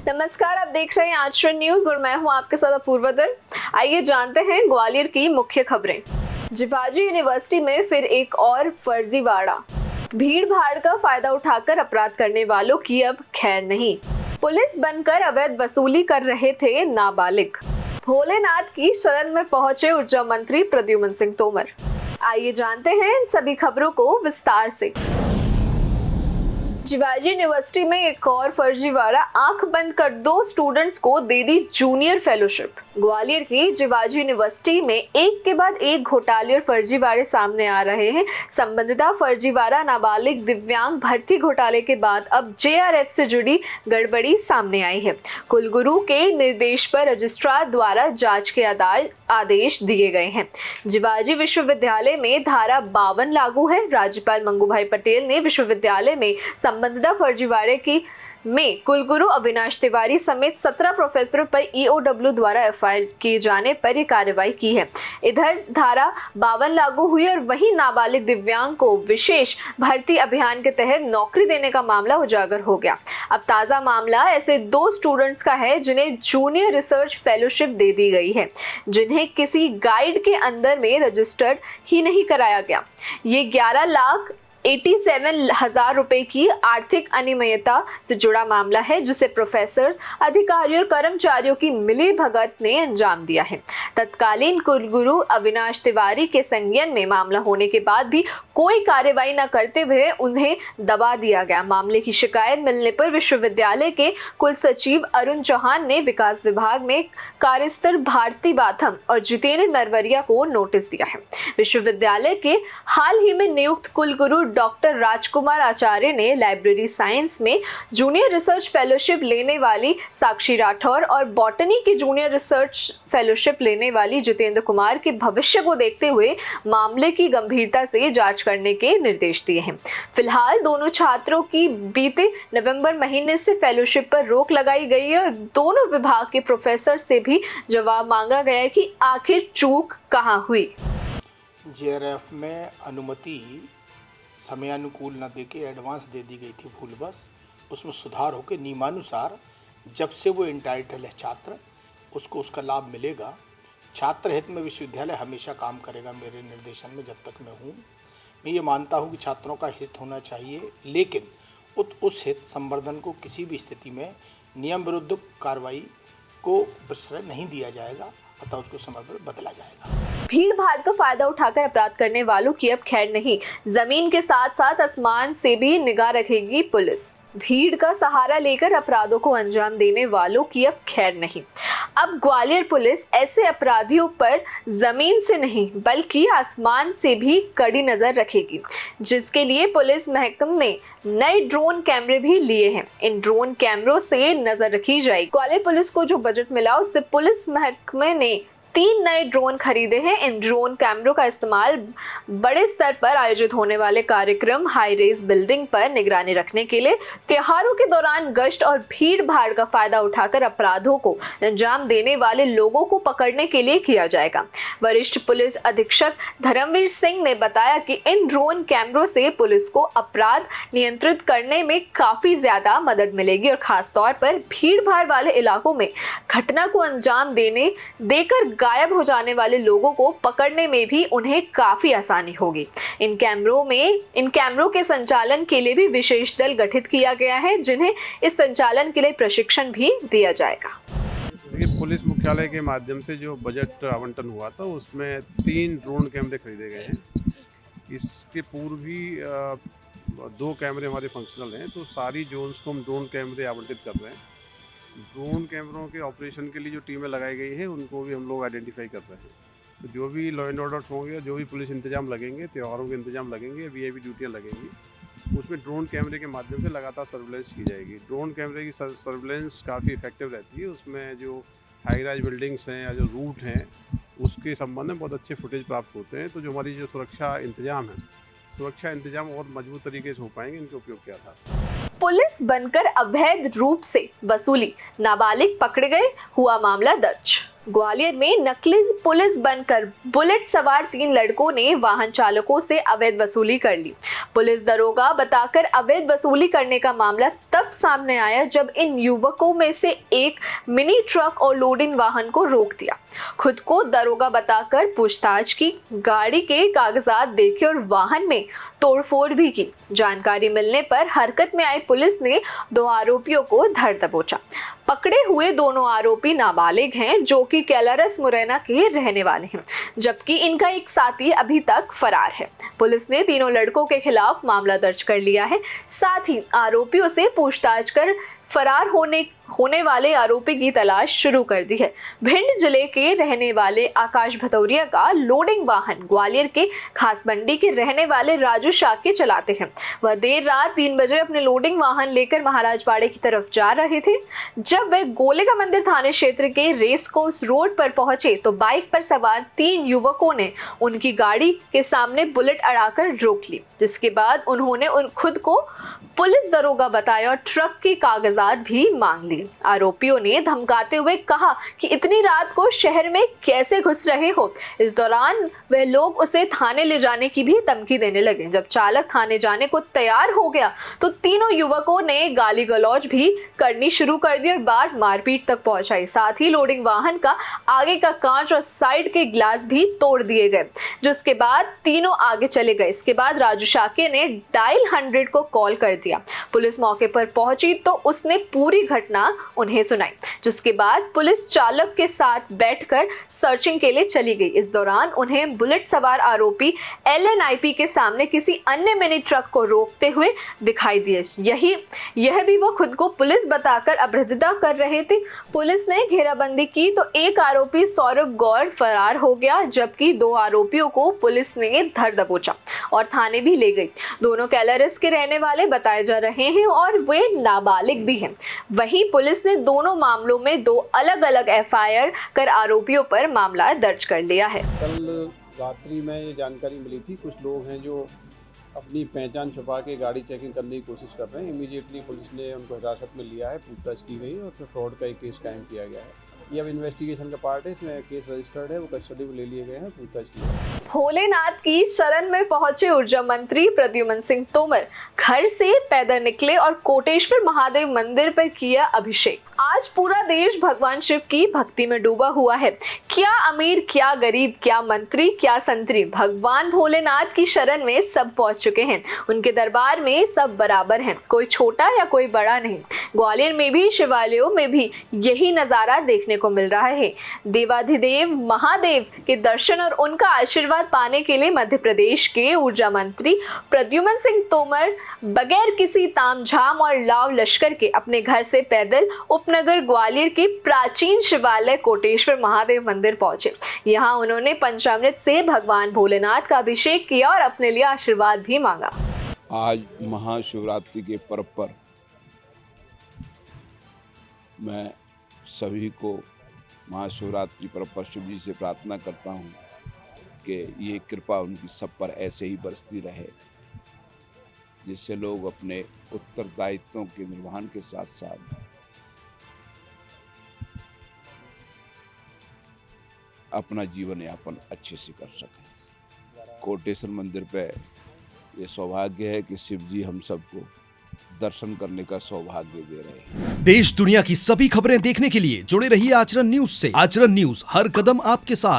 नमस्कार, आप देख रहे हैं आजरण न्यूज और मैं हूं आपके साथ अपूर्वा दल। आइए जानते हैं ग्वालियर की मुख्य खबरें। जिवाजी यूनिवर्सिटी में फिर एक और फर्जीवाड़ा। भीड़ भाड़ का फायदा उठाकर अपराध करने वालों की अब खैर नहीं। पुलिस बनकर अवैध वसूली कर रहे थे नाबालिग। भोलेनाथ की शरण में पहुंचे ऊर्जा मंत्री प्रद्युम्न सिंह तोमर। आइए जानते हैं इन सभी खबरों को विस्तार से। जिवाजी यूनिवर्सिटी में एक और फर्जीवाड़ा। आंख बंद कर 2 स्टूडेंट्स को दे दी जूनियर फेलोशिप। ग्वालियर की जिवाजी यूनिवर्सिटी में एक के बाद एक घोटाले और फर्जीवाड़े सामने आ रहे हैं। संबंधिता फर्जीवाड़ा नाबालिग दिव्यांग भर्ती घोटाले के बाद अब जेआरएफ से जुड़ी गड़बड़ी सामने आई है। कुलगुरु के निर्देश पर रजिस्ट्रार द्वारा जांच के आदेश दिए गए हैं। जिवाजी विश्वविद्यालय में धारा 52 लागू है। राज्यपाल मंगू भाई पटेल ने विश्वविद्यालय में संबंधिता फर्जीवाड़े में कुलगुरु अविनाश तिवारी समेत 17 प्रोफेसरों पर ईओडब्ल्यू द्वारा एफआईआर किए जाने पर यह कार्रवाई की है। इधर धारा 52 लागू हुई और वहीं नाबालिग दिव्यांग को विशेष भर्ती अभियान के तहत नौकरी देने का मामला उजागर हो गया। अब ताजा मामला ऐसे 2 स्टूडेंट्स का है जिन्हें जूनियर रिसर्च फेलोशिप दे दी गई है, जिन्हें किसी गाइड के अंदर में रजिस्टर्ड ही नहीं कराया गया। ये 11,87,000 रुपए की आर्थिक अनियमितता से जुड़ा मामला है, जिसे प्रोफेसर, अधिकारियों और कर्मचारियों की मिली भगत ने अंजाम दिया है। तत्कालीन कुलगुरु अविनाश तिवारी के संज्ञान में मामला होने के बाद भी कोई कार्रवाई न करते हुए उन्हें दबा दिया गया। मामले की शिकायत मिलने पर विश्वविद्यालय के कुल सचिव अरुण चौहान ने विकास विभाग में कार्यस्तर भारती बाथम और जितेंद्र नरवरिया को नोटिस दिया है। विश्वविद्यालय के हाल ही में नियुक्त कुलगुरु डॉक्टर राजकुमार आचार्य ने लाइब्रेरी साइंस में जूनियर रिसर्च फेलोशिप लेने वाली साक्षी राठौर और बॉटनी की जूनियर रिसर्च फेलोशिप लेने वाली जितेंद्र कुमार के भविष्य को देखते हुए मामले की गंभीरता से जांच करने के निर्देश दिए हैं। फिलहाल दोनों छात्रों की बीते नवंबर महीने से फेलोशिप पर रोक लगाई गई है और दोनों विभाग के प्रोफेसर से भी जवाब मांगा गया है कि आखिर चूक कहां हुई। जेआरएफ में अनुमति समयानुकूल न देके एडवांस दे दी गई थी भूलवश। उसमें सुधार होकर नियमानुसार जब से वो इंटाइटल है छात्र, उसको उसका लाभ मिलेगा। छात्र हित में विश्वविद्यालय हमेशा काम करेगा। मेरे निर्देशन में जब तक मैं हूँ, मैं ये मानता हूँ कि छात्रों का हित होना चाहिए, लेकिन उस हित संवर्धन को किसी भी स्थिति में नियम विरुद्ध कार्रवाई को प्रश्रय नहीं दिया जाएगा, अतः उसको समय पर बदला जाएगा। भीड़ भाड़ का फायदा उठाकर अपराध करने वालों की अब खैर नहीं। जमीन के साथ साथ आसमान से भी निगाह रखेगी पुलिस। भीड़ का सहारा लेकर अपराधों को अंजाम देने वालों की अब खैर नहीं। अब ग्वालियर पुलिस ऐसे अपराधियों पर जमीन से नहीं बल्कि आसमान से भी कड़ी नजर रखेगी, जिसके लिए पुलिस महकमे ने नए ड्रोन कैमरे भी लिए हैं। इन ड्रोन कैमरों से नजर रखी जाएगी। ग्वालियर पुलिस को जो बजट मिला उससे पुलिस महकमे ने 3 नए ड्रोन खरीदे हैं। इन ड्रोन कैमरों का इस्तेमाल बड़े स्तर पर आयोजित होने वाले कार्यक्रम, हाई रेज बिल्डिंग पर निगरानी रखने के लिए, त्योहारों के दौरान गश्त और भीड़ भाड़ का फायदा उठाकर अपराधों को अंजाम देने वाले लोगों को पकड़ने के लिए किया जाएगा। वरिष्ठ पुलिस अधीक्षक धर्मवीर सिंह ने बताया कि इन ड्रोन कैमरों से पुलिस को अपराध नियंत्रित करने में काफी ज्यादा मदद मिलेगी और खासतौर पर भीड़ भाड़ वाले इलाकों में घटना को अंजाम देकर गायब हो जाने वाले लोगों को पकड़ने में भी उन्हें काफी आसानी होगी। इन कैमरों के संचालन के लिए भी विशेष दल गठित किया गया है, जिन्हें इस संचालन के लिए प्रशिक्षण भी दिया जाएगा। पुलिस मुख्यालय के माध्यम से जो बजट आवंटन हुआ था उसमें 3 ड्रोन कैमरे खरीदे गए हैं। इसके पूर्व भी 2 कैमरे हमारे फंक्शनल हैं, तो सारी जोन्स को हम ड्रोन कैमरे आवंटित कर रहे हैं। ड्रोन कैमरों के ऑपरेशन के लिए जो टीमें लगाई गई हैं उनको भी हम लोग आइडेंटिफाई कर रहे हैं। तो जो भी लॉ एंड ऑर्डर्स होंगे, जो भी पुलिस इंतजाम लगेंगे, त्योहारों के इंतजाम लगेंगे, वीआईपी ड्यूटियाँ लगेंगी, उसमें ड्रोन कैमरे के माध्यम से लगातार सर्विलेंस की जाएगी। ड्रोन कैमरे की सर्विलेंस काफ़ी इफेक्टिव रहती है। उसमें जो हाई राइज बिल्डिंग्स हैं या जो रूट हैं उसके संबंध में बहुत अच्छे फुटेज प्राप्त होते हैं। तो जो हमारी जो सुरक्षा इंतजाम और मजबूत तरीके से हो पाएंगे इनके उपयोग के आधार पर। पुलिस बनकर अवैध रूप से वसूली, नाबालिग पकड़े गए, हुआ मामला दर्ज। ग्वालियर में नकली पुलिस बनकर बुलेट सवार 3 लड़कों ने वाहन चालकों से अवैध वसूली कर ली। पुलिस दरोगा बताकर अवैध वसूली करने का मामला तब सामने आया जब इन युवकों में से एक मिनी ट्रक और लोडिंग वाहन को रोक दिया। खुद को दरोगा बताकर पूछताछ की, गाड़ी के कागजात देखे और वाहन में तोड़फोड़ भी की। जानकारी मिलने पर हरकत में आई पुलिस ने 2 आरोपियों को धर दबोचा। पकड़े हुए दोनों आरोपी नाबालिग हैं जो कि कैलारस मुरैना के रहने वाले हैं, जबकि इनका एक साथी अभी तक फरार है। पुलिस ने तीनों लड़कों के खिलाफ मामला दर्ज कर लिया है। साथ ही आरोपियों से पूछताछ कर फरार होने वाले आरोपी की तलाश शुरू कर दी है। भिंड जिले के रहने वाले आकाश भतौरिया का लोडिंग वाहन ग्वालियर के खास मंडी के रहने वाले राजू शाक्य चलाते हैं। वह देर रात 3 बजे अपने लोडिंग वाहन लेकर महाराजपाड़े की तरफ जा रहे थे। जब वे गोलेगा मंदिर थाने क्षेत्र के रेस कोर्स रोड पर पहुंचे तो बाइक पर सवार 3 युवकों ने उनकी गाड़ी के सामने बुलेट अड़ाकर रोक ली, जिसके बाद उन्होंने खुद को पुलिस दरोगा बताया और ट्रक के कागजात भी मांग लिए। आरोपियों ने धमकाते हुए कहा कि इतनी रात को शहर में कैसे घुस रहे हो। इस दौरान वह लोग उसे थाने ले जाने की भी धमकी देने लगे। जब चालक थाने जाने को तैयार हो गया तो तीनों युवकों ने गाली गलौज भी करनी शुरू कर दी और बात मारपीट तक पहुंचाई। साथ ही लोडिंग वाहन का आगे का कांच और साइड के ग्लास भी तोड़ दिए गए, जिसके बाद तीनों आगे चले गए। इसके बाद राजू शाक्य ने डायल 100 को कॉल कर दिया। पुलिस मौके पर पहुंची तो उसने पूरी घटना उन्हें सुनाई, जिसके बाद पुलिस चालक के साथ बैठकर सर्चिंग के लिए चली गई। इस दौरान उन्हें बुलेट सवार आरोपी LNIP के सामने किसी अन्य मिनी ट्रक को रोकते हुए दिखाई दिए। यह भी वो खुद को पुलिस बताकर अभद्रता कर रहे थे। पुलिस ने घेराबंदी की तो एक आरोपी सौरभ गौड़ फरार हो गया, जबकि 2 आरोपियों को पुलिस ने धर दबोचा और थाने भी ले गई। दोनों कैलारस के रहने वाले बताए जा रहे हैं और वे नाबालिग भी हैं। वहीं पुलिस ने दोनों मामलों में 2 अलग-अलग FIR कर आरोपियों पर मामला दर्ज कर लिया है। कल रात्रि में ये जानकारी मिली थी, कुछ लोग हैं जो अपनी पहचान छुपा के गाड़ी चेकिंग करने की कोशिश कर रहे हैं। इमीडिएटली पुलिस ने उनको हिरासत में लिया है, पूछताछ की गई और फिर फ्रॉड का एक केस कायम किया गया है। ये अब इन्वेस्टिगेशन का पार्ट है, इसमें केस रजिस्टर्ड है, वो कस्टडी में ले लिए गए हैं, पूछताछ की है। भोलेनाथ की शरण में पहुंचे ऊर्जा मंत्री प्रद्युमन सिंह तोमर घर से पैदल निकले और कोटेश्वर महादेव मंदिर पर किया अभिषेक। आज पूरा देश भगवान शिव की भक्ति में डूबा हुआ है। क्या अमीर, क्या गरीब, क्या मंत्री, क्या संतरी, भगवान भोलेनाथ की शरण में सब पहुंच चुके हैं। उनके दरबार में सब बराबर हैं, कोई छोटा या कोई बड़ा नहीं। ग्वालियर में भी शिवालयों में भी यही नजारा देखने को मिल रहा है। देवाधिदेव महादेव के दर्शन और उनका आशीर्वाद पाने के लिए मध्य प्रदेश के ऊर्जा मंत्री प्रद्युमन सिंह तोमर बगैर किसी तामझाम और लाव लश्कर के अपने घर से पैदल उपनगर ग्वालियर के प्राचीन शिवालय कोटेश्वर महादेव मंदिर पहुंचे। यहां उन्होंने पंचामृत से भगवान भोलेनाथ का अभिषेक किया और अपने लिए आशीर्वाद भी मांगा। आज महाशिवरात्रि के पर्व पर मैं सभी को महाशिवरात्रि पर्व पर शिव जी से प्रार्थना करता हूँ कि ये कृपा उनकी सब पर ऐसे ही बरसती रहे, जिससे लोग अपने उत्तरदायित्वों के निर्वहन के साथ साथ अपना जीवन यापन अच्छे से कर सकें। कोटेश्वर मंदिर पे ये सौभाग्य है कि शिव जी हम सबको दर्शन करने का सौभाग्य दे रहे हैं। देश दुनिया की सभी खबरें देखने के लिए जुड़े रहिए आचरण न्यूज से। आचरण न्यूज हर कदम आपके साथ।